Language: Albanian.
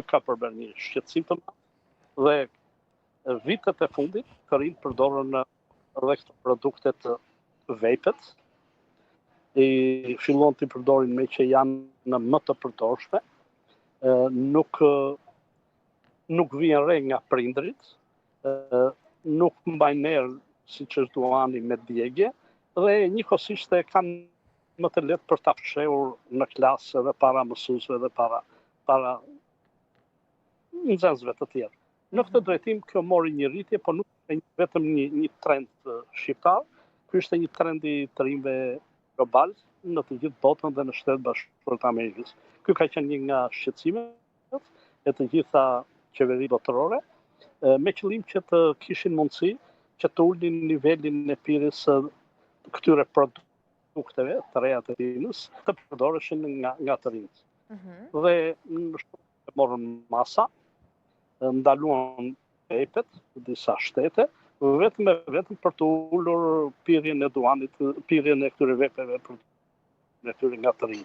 ka përbërë një shqetësim të madh dhe vitet e fundit të rinj përdorën edhe këto produkte të vapet, i fillon të përdorin me që janë në më të përdorshme, nuk vjen re nga prindrit, nuk mbajnë erë siç është duani me djegje, dhe njëkohësisht e kanë më të lehtë për ta fshehur në klasë edhe para mësuesve dhe para nxënësve të tjerë. Në këtë drejtim kjo mori një rritje, por nuk është vetëm një trend shqiptar, ky është një trend i të rinjve global në të gjithë botën dhe në Shtetet Bashkuara të Amerikës. Ky ka qenë një nga shqetësimet e të gjitha qeverive botërore, me qëllim që të kishin mundësi që të ulnin nivelin e pirjes së këtyre produkteve të reja të rinës, të përdoreshin nga të rinjt. Dhe në shumë morën masa, ndaluan vapet në disa shtete, vetëm për të ulur pirjen e duanit, pirjen e këtyre vepeve për nga të rinj.